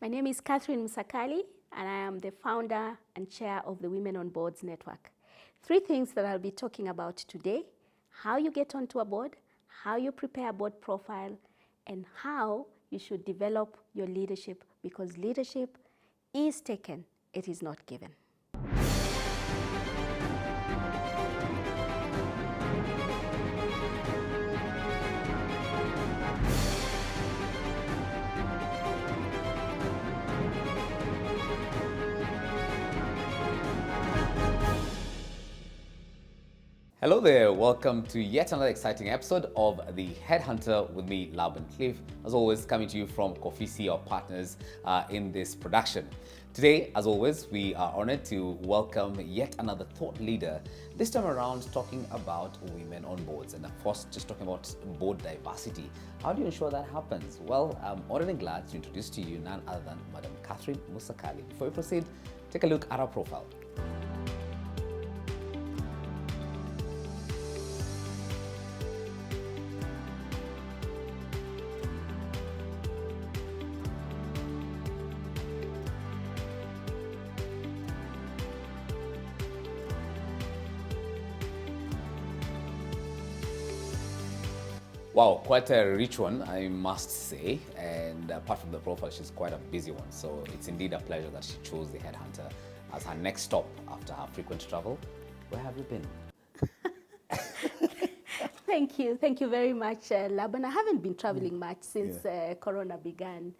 My name is Catherine Musakali, and I am the founder and chair of the Women on Boards Network. Three things that I'll be talking about today: how you get onto a board, how you prepare a board profile, and how you should develop your leadership, because leadership is taken, it is not given. Hello there, welcome to yet another exciting episode of the Headhunter with me, Laban Cliff. As always, coming to you from Kofisi, our partners in this production. Today, as always, we are honored to welcome yet another thought leader, this time around talking about women on boards and of course just talking about board diversity. How do you ensure that happens? Well, I'm honored and glad to introduce to you none other than Madam Catherine Musakali. Before we proceed, take a look at our profile. Wow, quite a rich one, I must say. And apart from the profile, she's quite a busy one. So it's indeed a pleasure that she chose the Headhunter as her next stop after her frequent travel. Where have you been? Thank you very much, Laban. I haven't been traveling much since Corona began,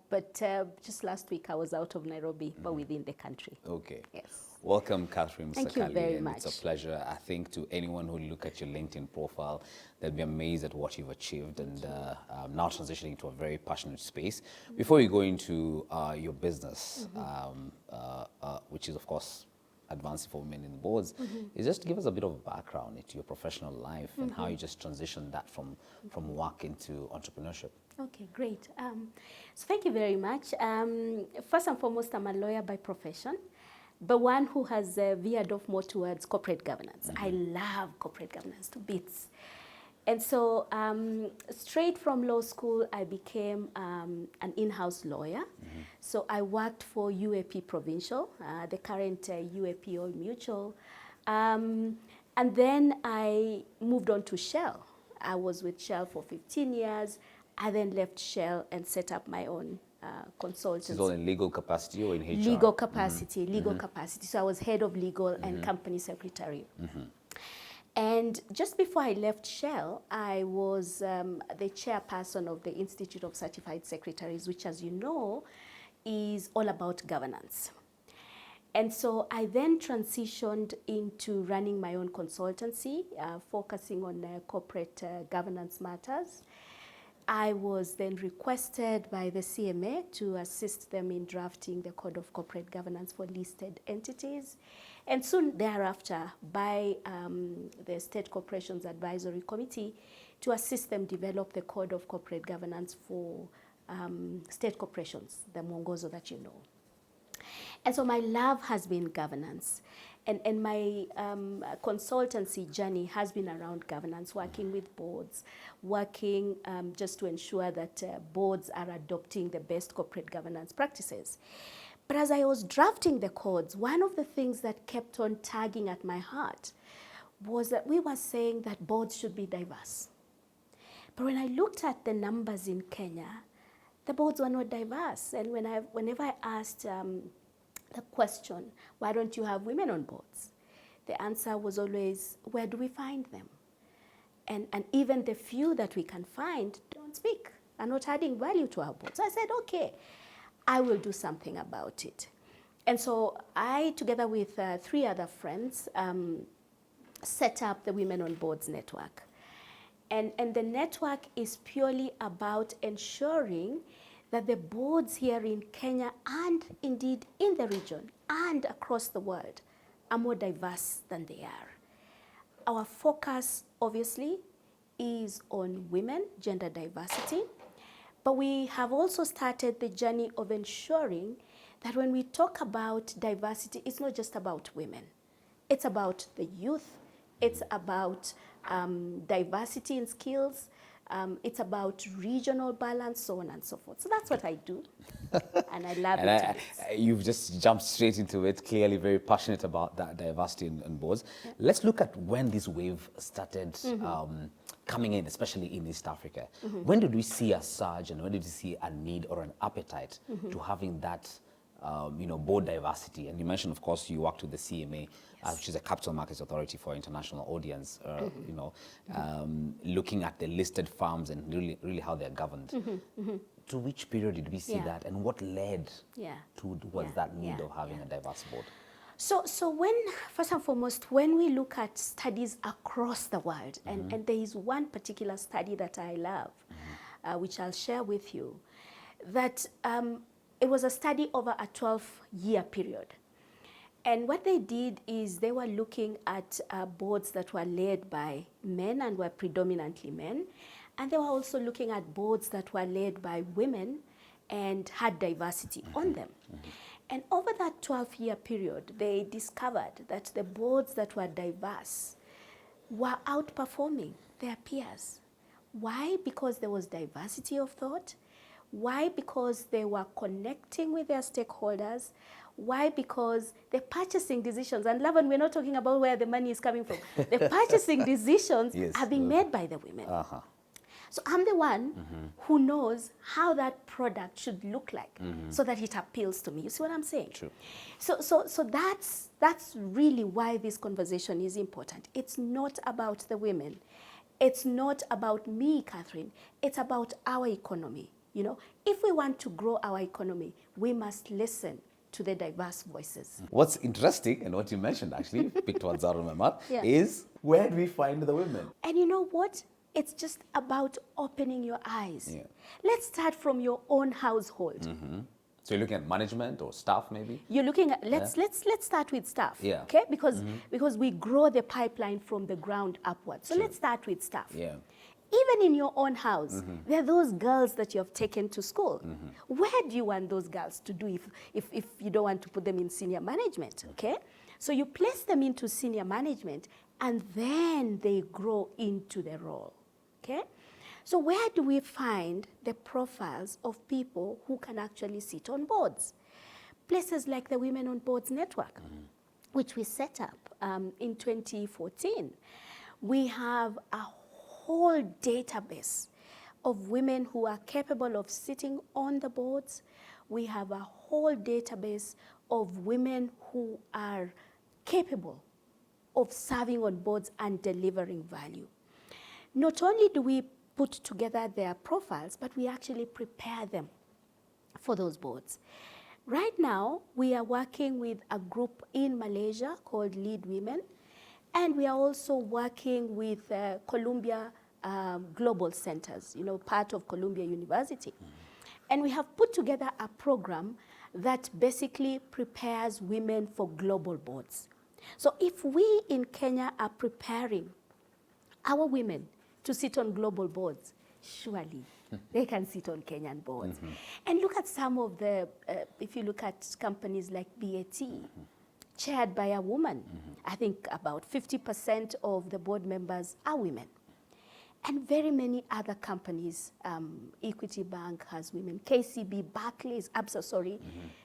but just last week I was out of Nairobi, but within the country. Okay. Yes. Welcome, Catherine Musakali. Thank you very much. It's a pleasure. I think to anyone who look at your LinkedIn profile, they'll be amazed at what you've achieved and now transitioning to a very passionate space. Before we go into your business, which is of course advancing for women in boards, is just to give us a bit of a background into your professional life and how you just transitioned that from work into entrepreneurship. Okay, great. So thank you very much. First and foremost, I'm a lawyer by profession, but one who has veered off more towards corporate governance. I love corporate governance to bits. And so straight from law school, I became an in-house lawyer. So I worked for UAP Provincial, the current UAP All Mutual. And then I moved on to Shell. I was with Shell for 15 years. I then left Shell and set up my own consultancy. This is all in legal capacity or in HR? Legal capacity, legal capacity. So I was head of legal and company secretary. And just before I left Shell, I was the chairperson of the Institute of Certified Secretaries, which, as you know, is all about governance. And so I then transitioned into running my own consultancy, focusing on corporate governance matters. I was then requested by the CMA to assist them in drafting the Code of Corporate Governance for listed entities, and soon thereafter by the State Corporations Advisory Committee to assist them develop the Code of Corporate Governance for state corporations, the mwongozo that you know. And so my love has been governance. And my consultancy journey has been around governance, working with boards, working just to ensure that boards are adopting the best corporate governance practices. But as I was drafting the codes, one of the things that kept on tugging at my heart was that we were saying that boards should be diverse. But when I looked at the numbers in Kenya, the boards were not diverse. And whenever I asked the question, why don't you have women on boards? The answer was always, where do we find them? And even the few that we can find don't speak, are not adding value to our boards. So I said, okay, I will do something about it. And so I, together with three other friends, set up the Women on Boards Network. And the network is purely about ensuring that the boards here in Kenya and indeed in the region and across the world are more diverse than they are. Our focus obviously is on women, gender diversity, but we have also started the journey of ensuring that when we talk about diversity, it's not just about women. It's about the youth, it's about diversity in skills, It's about regional balance, so on and so forth. So that's what I do, and I love And it. you've just jumped straight into it, clearly very passionate about that diversity in boards. Yeah. Let's look at when this wave started coming in, especially in East Africa. When did we see a surge, and when did we see a need or an appetite to having that board diversity? And you mentioned, of course, you worked with the CMA, which is a Capital Markets Authority for international audience, looking at the listed firms and really how they're governed. To which period did we see that, and what led towards that need of having a diverse board? So when, first and foremost, when we look at studies across the world, and there is one particular study that I love, which I'll share with you, that it was a study over a 12-year period. And what they did is they were looking at boards that were led by men and were predominantly men. And they were also looking at boards that were led by women and had diversity on them. And over that 12-year period, they discovered that the boards that were diverse were outperforming their peers. Why? Because there was diversity of thought. Why? Because they were connecting with their stakeholders. Why? Because the purchasing decisions, and Laban, we're not talking about where the money is coming from. The purchasing decisions are being made by the women. So I'm the one who knows how that product should look like so that it appeals to me. You see what I'm saying? True. So that's really why this conversation is important. It's not about the women. It's not about me, Catherine. It's about our economy. If we want to grow our economy, we must listen to the diverse voices. What's interesting, and what you mentioned actually, picked words out of my mouth, is where do we find the women? And you know what? It's just about opening your eyes. Let's start from your own household. So you're looking at management or staff, maybe? You're looking at let's start with staff. Okay? Because we grow the pipeline from the ground upwards. So let's start with staff. Even in your own house, there are those girls that you have taken to school. Where do you want those girls to do if you don't want to put them in senior management? Okay? So you place them into senior management, and then they grow into the role. Okay? So where do we find the profiles of people who can actually sit on boards? Places like the Women on Boards Network, which we set up in 2014. We have a whole database of women who are capable of sitting on the boards. We have a whole database of women who are capable of serving on boards and delivering value. Not only do we put together their profiles, but we actually prepare them for those boards. Right now, we are working with a group in Malaysia called Lead Women, and we are also working with Columbia Global Centers, part of Columbia University. And we have put together a program that basically prepares women for global boards. So if we in Kenya are preparing our women to sit on global boards, surely they can sit on Kenyan boards. And look at some of the, if you look at companies like BAT, chaired by a woman. I think about 50% of the board members are women. And very many other companies, Equity Bank has women, KCB, Barclays, Absa,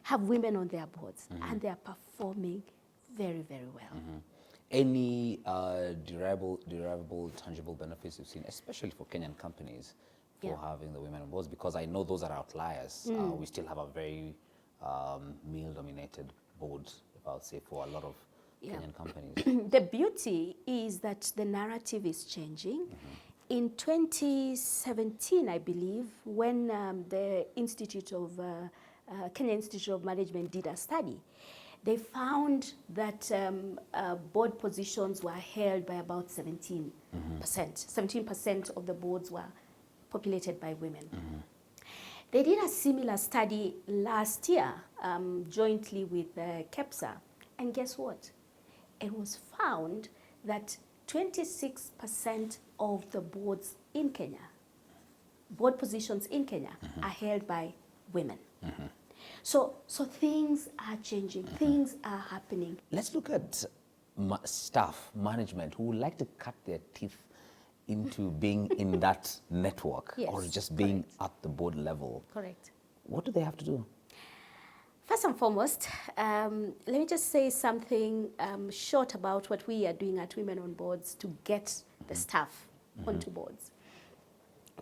have women on their boards. And they are performing very, very well. Any derivable, tangible benefits you've seen, especially for Kenyan companies, for having the women on boards? Because I know those are outliers. We still have a very male-dominated board, if I would say, for a lot of Kenyan companies. The beauty is that the narrative is changing. In 2017, I believe, when the Kenya Institute of Management did a study, they found that board positions were held by about 17%. 17% of the boards were populated by women. They did a similar study last year, jointly with KEPSA, and guess what? It was found that 26% of the boards in Kenya, board positions in Kenya, are held by women. So things are changing, things are happening. Let's look at staff management who would like to cut their teeth into being in that network, Yes, or just being at the board level? Correct. What do they have to do? First and foremost, let me just say something short about what we are doing at Women on Boards to get the staff onto boards.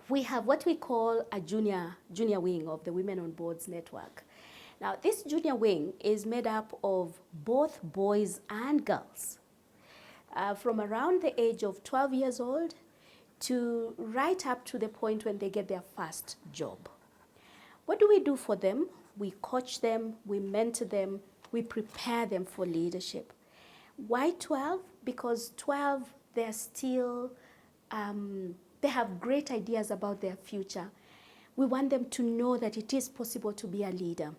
We have what we call a junior wing of the Women on Boards network. Now, this junior wing is made up of both boys and girls, from around the age of 12 years old to right up to the point when they get their first job. What do we do for them? We coach them, we mentor them, we prepare them for leadership. Why 12? Because 12, they're still, they have great ideas about their future. We want them to know that it is possible to be a leader.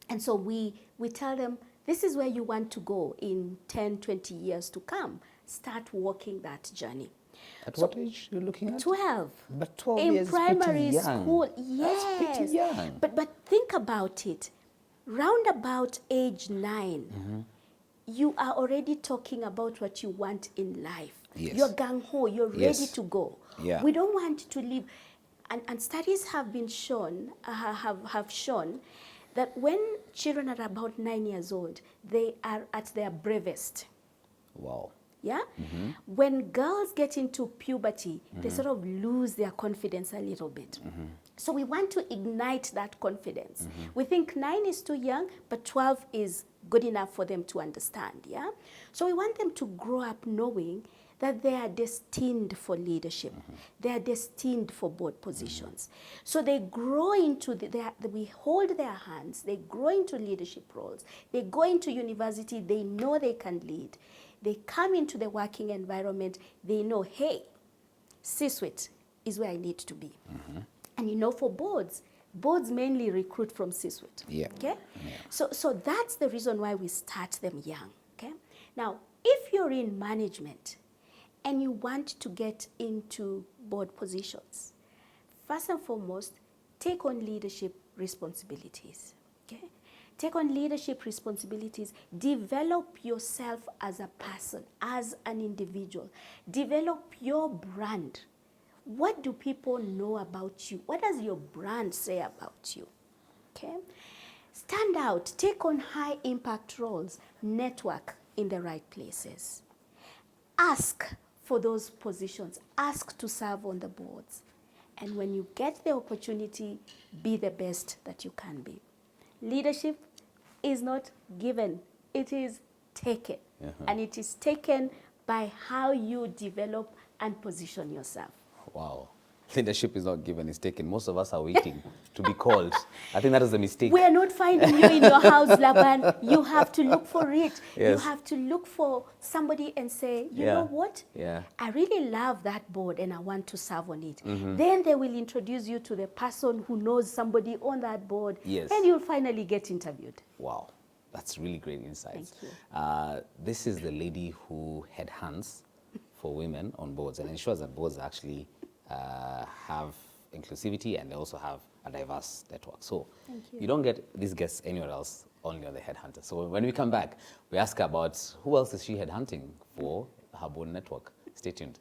And so we tell them, this is where you want to go in 10, 20 years to come. Start walking that journey. At what age are you looking at? 12. But 12 in years primary is pretty young. school, yes. That's pretty young. But think about it. Round about age 9, you are already talking about what you want in life. Yes. You're gung-ho, you're ready to go. Yeah. We don't want to live. And studies have been shown, have shown that when children are about 9 years old, they are at their bravest. Wow. Yeah? When girls get into puberty, they sort of lose their confidence a little bit. So we want to ignite that confidence. We think 9 is too young, but 12 is good enough for them to understand. Yeah? So we want them to grow up knowing that they are destined for leadership. They are destined for board positions. So they grow into, we hold their hands, they grow into leadership roles. They go into university, they know they can lead. They come into the working environment, they know, hey, C-suite is where I need to be. And you know, for boards mainly recruit from C-suite. Yeah. Okay? Yeah. So that's the reason why we start them young. Okay? Now, if you're in management and you want to get into board positions, first and foremost, take on leadership responsibilities. Okay? Take on leadership responsibilities. Develop yourself as a person, as an individual. Develop your brand. What do people know about you? What does your brand say about you? Okay? Stand out. Take on high impact roles. Network in the right places. Ask for those positions. Ask to serve on the boards. And when you get the opportunity, be the best that you can be. Leadership is not given, it is taken. And it is taken by how you develop and position yourself. Wow. Leadership is not given, it's taken. Most of us are waiting to be called. I think that is a mistake. We are not finding you in your house, Laban. You have to look for it. Yes. You have to look for somebody and say, you know what? Yeah. I really love that board and I want to serve on it. Then they will introduce you to the person who knows somebody on that board. Yes. And you'll finally get interviewed. Wow. That's really great insights. Thank you. This is the lady who headhunts for women on boards and ensures that boards actually have inclusivity and they also have a diverse network. So you don't get these guests anywhere else, only on the Headhunter. So when we come back, we ask her about who else is she headhunting for her board network. Stay tuned.